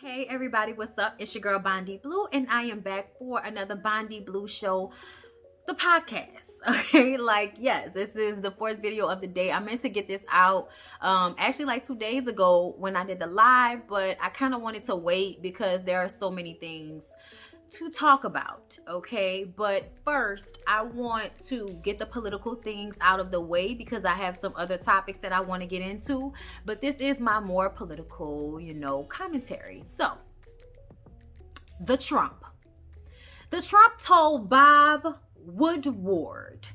Hey everybody, what's up? It's your girl Bondy Blue, and I am back for another Bondy Blue show, the podcast. Okay, yes, this is the fourth video of the day. I meant to get this out actually like 2 days ago when I did the live, but I kind of wanted to wait because there are so many things to talk about. Okay, but first I want to get the political things out of the way because I have some other topics that I want to get into, but this is my more political, commentary. So the Trump told Bob Woodward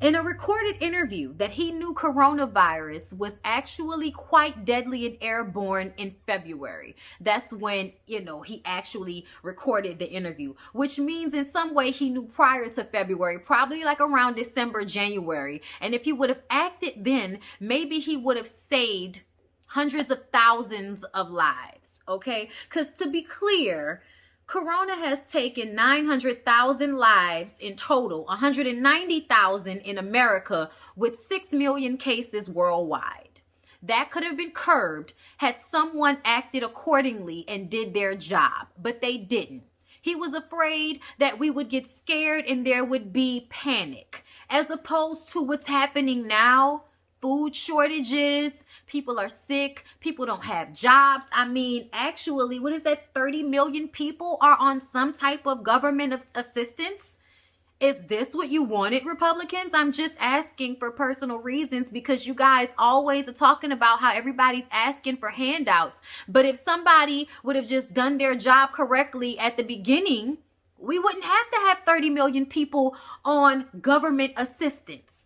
in a recorded interview that he knew coronavirus was actually quite deadly and airborne in February. That's when, he actually recorded the interview, which means in some way he knew prior to February, probably like around December, January. And if he would have acted then, maybe he would have saved hundreds of thousands of lives, okay? Because to be clear, Corona has taken 900,000 lives in total, 190,000 in America, with 6 million cases worldwide. That could have been curbed had someone acted accordingly and did their job, but they didn't. He was afraid that we would get scared and there would be panic, as opposed to what's happening now. Food shortages, people are sick, people don't have jobs. I mean, actually, what is that? 30 million people are on some type of government assistance. Is this what you wanted, Republicans? I'm just asking for personal reasons because you guys always are talking about how everybody's asking for handouts. But if somebody would have just done their job correctly at the beginning, we wouldn't have to have 30 million people on government assistance.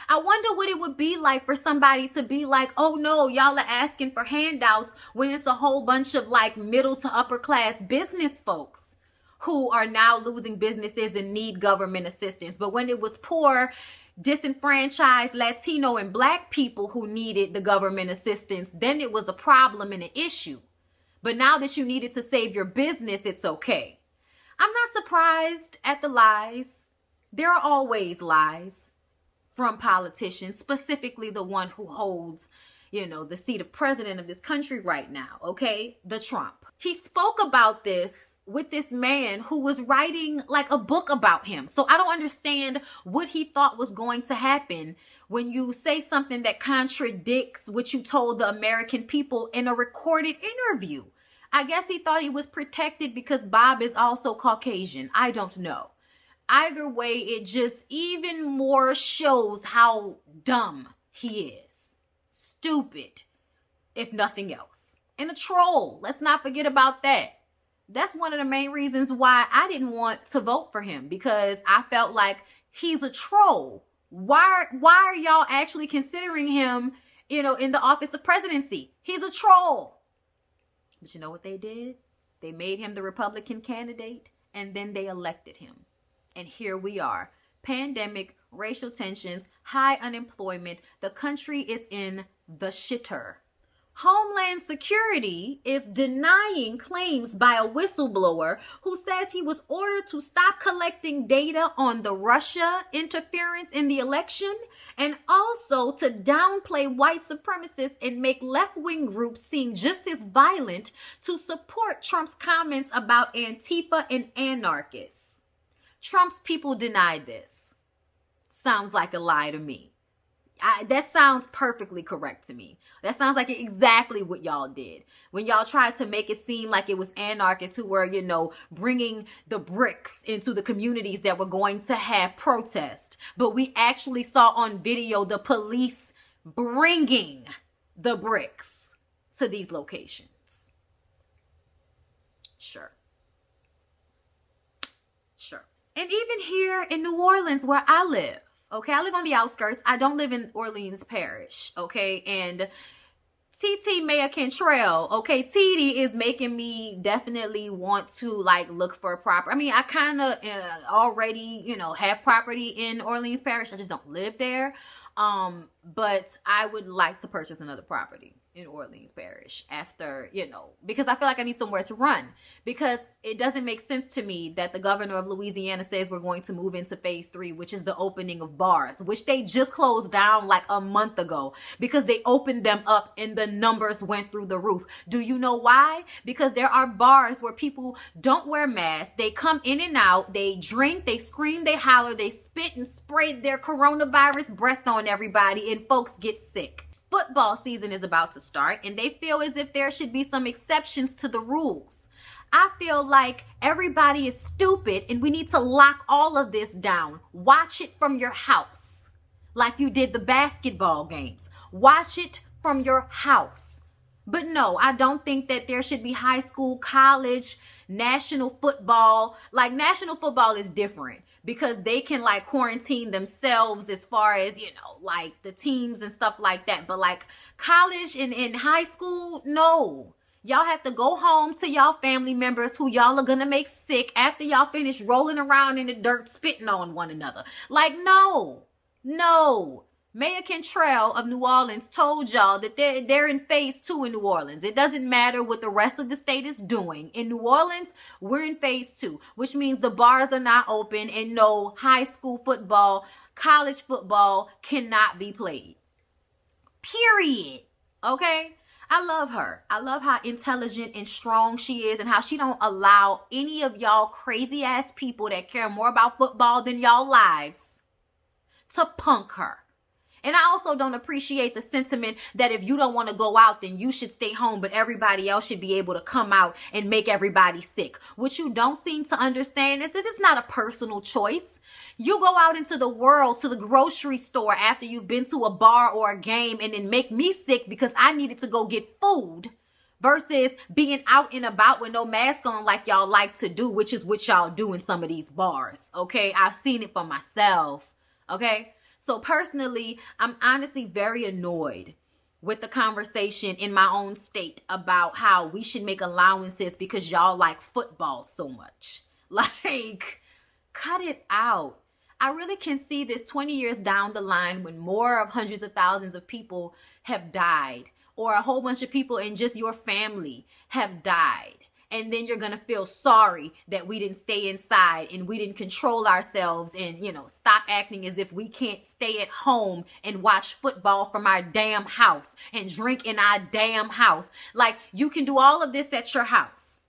I wonder what it would be like for somebody to be like, oh no, y'all are asking for handouts when it's a whole bunch of like middle to upper class business folks who are now losing businesses and need government assistance. But when it was poor, disenfranchised Latino and Black people who needed the government assistance, then it was a problem and an issue. But now that you need it to save your business, it's okay. I'm not surprised at the lies. There are always lies from politicians, specifically the one who holds, the seat of president of this country right now, okay? The Trump. He spoke about this with this man who was writing like a book about him. So I don't understand what he thought was going to happen when you say something that contradicts what you told the American people in a recorded interview. I guess he thought he was protected because Bob is also Caucasian. I don't know. Either way, it just even more shows how dumb he is. Stupid, if nothing else. And a troll. Let's not forget about that. That's one of the main reasons why I didn't want to vote for him, because I felt like he's a troll. Why are y'all actually considering him, in the office of presidency? He's a troll. But you know what they did? They made him the Republican candidate, and then they elected him. And here we are. Pandemic, racial tensions, high unemployment. The country is in the shitter. Homeland Security is denying claims by a whistleblower who says he was ordered to stop collecting data on the Russia interference in the election and also to downplay white supremacists and make left-wing groups seem just as violent to support Trump's comments about Antifa and anarchists. Trump's people denied this. Sounds like a lie to me. That sounds perfectly correct to me. That sounds like exactly what y'all did. When y'all tried to make it seem like it was anarchists who were, bringing the bricks into the communities that were going to have protest. But we actually saw on video the police bringing the bricks to these locations. Sure. And even here in New Orleans where I live, okay, I live on the outskirts. I don't live in Orleans Parish, okay? And TT Mayor Cantrell, okay, TD is making me definitely want to look for a property. I mean, I kind of already, have property in Orleans Parish. I just don't live there. But I would like to purchase another property. in Orleans Parish after, because I feel like I need somewhere to run. Because it doesn't make sense to me that the governor of Louisiana says we're going to move into phase 3, which is the opening of bars, which they just closed down like a month ago because they opened them up and the numbers went through the roof. Do you know why? Because there are bars where people don't wear masks. They come in and out. They drink, they scream, they holler, they spit and spray their coronavirus breath on everybody, and folks get sick. Football season is about to start, and they feel as if there should be some exceptions to the rules. I feel like everybody is stupid and we need to lock all of this down. Watch it from your house like you did the basketball games. Watch it from your house. But no, I don't think that there should be high school, college, national football. Like, national football is different because they can like quarantine themselves as far as, like the teams and stuff like that. But like college and high school, no. Y'all have to go home to y'all family members who y'all are gonna make sick after y'all finish rolling around in the dirt spitting on one another. Like, no. Mayor Cantrell of New Orleans told y'all that they're in phase 2 in New Orleans. It doesn't matter what the rest of the state is doing. In New Orleans, we're in phase 2, which means the bars are not open and no high school football, college football cannot be played. Period. Okay? I love her. I love how intelligent and strong she is and how she don't allow any of y'all crazy ass people that care more about football than y'all lives to punk her. And I also don't appreciate the sentiment that if you don't want to go out, then you should stay home, but everybody else should be able to come out and make everybody sick. What you don't seem to understand is this is not a personal choice. You go out into the world, to the grocery store after you've been to a bar or a game and then make me sick because I needed to go get food versus being out and about with no mask on like y'all like to do, which is what y'all do in some of these bars. Okay, I've seen it for myself. Okay. So personally, I'm honestly very annoyed with the conversation in my own state about how we should make allowances because y'all like football so much. Like, cut it out. I really can see this 20 years down the line when more of hundreds of thousands of people have died, or a whole bunch of people in just your family have died. And then you're going to feel sorry that we didn't stay inside and we didn't control ourselves and, stop acting as if we can't stay at home and watch football from our damn house and drink in our damn house. Like, you can do all of this at your house.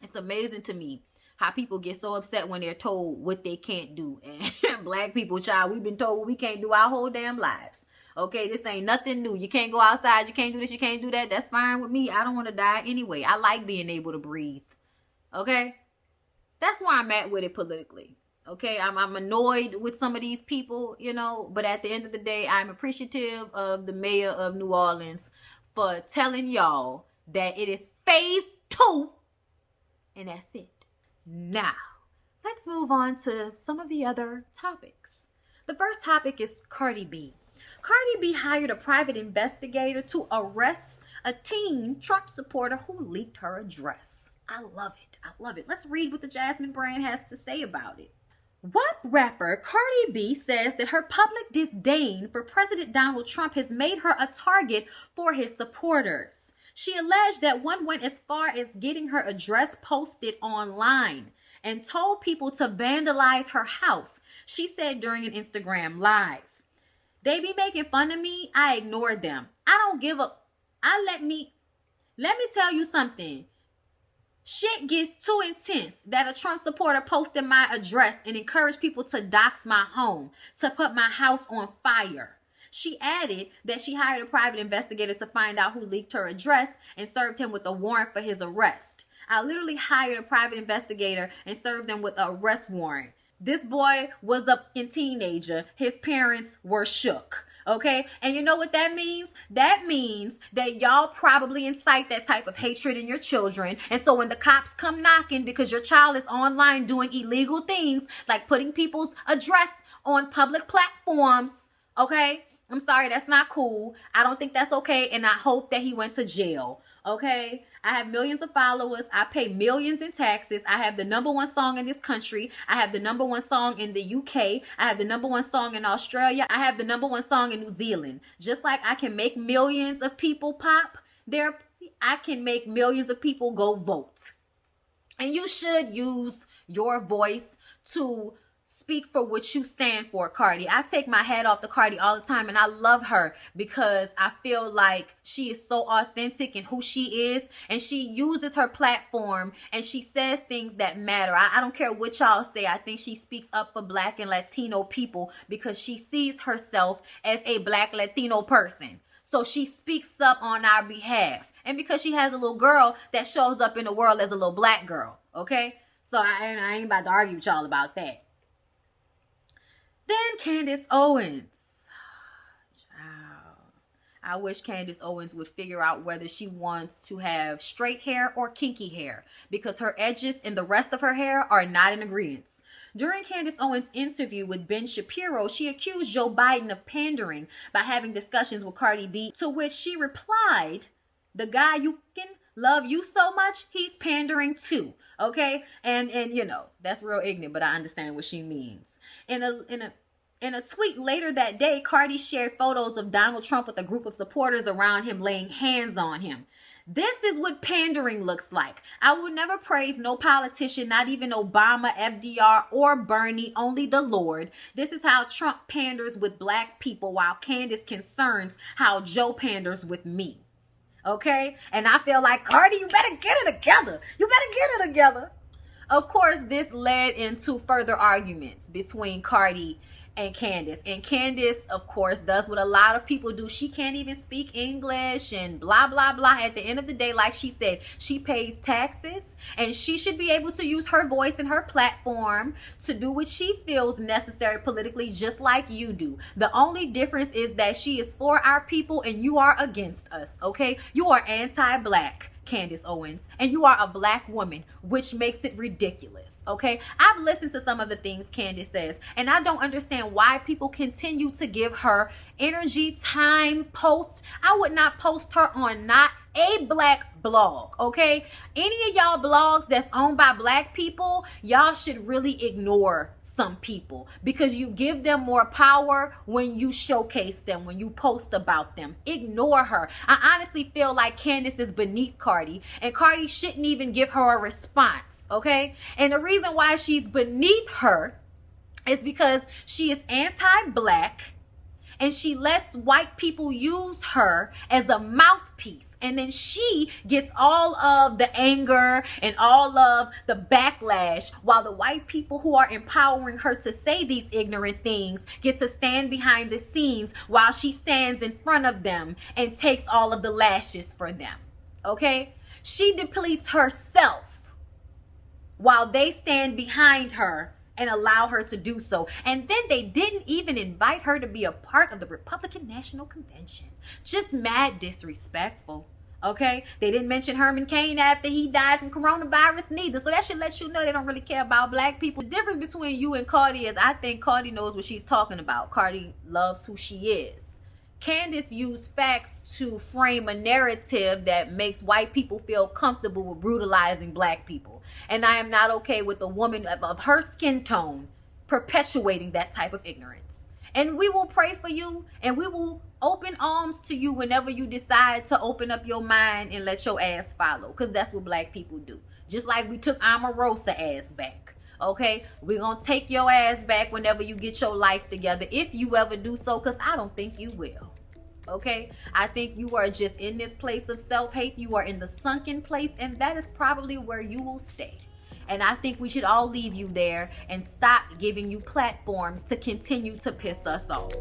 It's amazing to me how people get so upset when they're told what they can't do. And Black people, child, we've been told what we can't do our whole damn lives. Okay, this ain't nothing new. You can't go outside. You can't do this. You can't do that. That's fine with me. I don't want to die anyway. I like being able to breathe. Okay? That's where I'm at with it politically. Okay? I'm annoyed with some of these people, but at the end of the day, I'm appreciative of the mayor of New Orleans for telling y'all that it is phase 2 and that's it. Now, let's move on to some of the other topics. The first topic is Cardi B. Cardi B hired a private investigator to arrest a teen Trump supporter who leaked her address. I love it. I love it. Let's read what the Jasmine brand has to say about it. WAP rapper Cardi B says that her public disdain for President Donald Trump has made her a target for his supporters. She alleged that one went as far as getting her address posted online and told people to vandalize her house, she said during an Instagram live. They be making fun of me. I ignored them. I don't give a... Let me tell you something. Shit gets too intense that a Trump supporter posted my address and encouraged people to dox my home, to put my house on fire. She added that she hired a private investigator to find out who leaked her address and served him with a warrant for his arrest. I literally hired a private investigator and served him with an arrest warrant. This boy was a teenager. His parents were shook. Okay? And you know what that means? That means that y'all probably incite that type of hatred in your children. And so when the cops come knocking because your child is online doing illegal things like putting people's address on public platforms, okay? I'm sorry, that's not cool. I don't think that's okay. And I hope that he went to jail. Okay, I have millions of followers. I pay millions in taxes. I have the #1 song in this country. I have the #1 song in the UK. I have the #1 song in Australia. I have the #1 song in New Zealand. Just like I can make millions of people pop there, I can make millions of people go vote. And you should use your voice to speak for what you stand for, Cardi. I take my hat off to Cardi all the time, and I love her because I feel like she is so authentic in who she is, and she uses her platform and she says things that matter. I don't care what y'all say. I think she speaks up for Black and Latino people because she sees herself as a Black Latino person. So she speaks up on our behalf. And because she has a little girl that shows up in the world as a little Black girl. Okay? So I ain't about to argue with y'all about that. Then Candace Owens. I wish Candace Owens would figure out whether she wants to have straight hair or kinky hair, because her edges and the rest of her hair are not in agreement. During Candace Owens' interview with Ben Shapiro, she accused Joe Biden of pandering by having discussions with Cardi B, to which she replied, "The guy you can love you so much, he's pandering too." Okay? And you know, that's real ignorant, but I understand what she means. In a tweet later that day, Cardi shared photos of Donald Trump with a group of supporters around him laying hands on him. This is what pandering looks like. I will never praise no politician, not even Obama, FDR, or Bernie, only the Lord. This is how Trump panders with Black people, while Candace concerns how Joe panders with me. Okay? And I feel like, Cardi, you better get it together. You better get it together. Of course, this led into further arguments between Cardi and Candace. And Candace, of course, does what a lot of people do. She can't even speak English and blah, blah, blah. At the end of the day, like she said, she pays taxes and she should be able to use her voice and her platform to do what she feels necessary politically, just like you do. The only difference is that she is for our people and you are against us, okay? You are anti-Black, Candace Owens, and you are a Black woman, which makes it ridiculous. Okay, I've listened to some of the things Candace says, and I don't understand why people continue to give her energy, time, posts. I would not post her on not a Black blog. Okay, any of y'all blogs that's owned by Black people, y'all should really ignore some people, because you give them more power when you showcase them, when you post about them. Ignore her. I honestly feel like Candace is beneath Cardi, and Cardi shouldn't even give her a response. Okay, and the reason why she's beneath her is because she is anti-Black, and she lets white people use her as a mouthpiece. And then she gets all of the anger and all of the backlash, while the white people who are empowering her to say these ignorant things get to stand behind the scenes while she stands in front of them and takes all of the lashes for them. Okay? She depletes herself while they stand behind her and allow her to do so. And then they didn't even invite her to be a part of the Republican National Convention. Just mad disrespectful. Okay? They didn't mention Herman Cain after he died from coronavirus neither. So that should let you know they don't really care about Black people. The difference between you and Cardi is, I think Cardi knows what she's talking about. Cardi loves who she is. Candace used facts to frame a narrative that makes white people feel comfortable with brutalizing Black people. And I am not okay with a woman of her skin tone perpetuating that type of ignorance. And we will pray for you, and we will open arms to you whenever you decide to open up your mind and let your ass follow. Because that's what Black people do. Just like we took Omarosa ass back. Okay, we're gonna take your ass back whenever you get your life together, if you ever do so, because I don't think you will. Okay, I think you are just in this place of self-hate. You are in the sunken place, and that is probably where you will stay. And I think we should all leave you there and stop giving you platforms to continue to piss us off.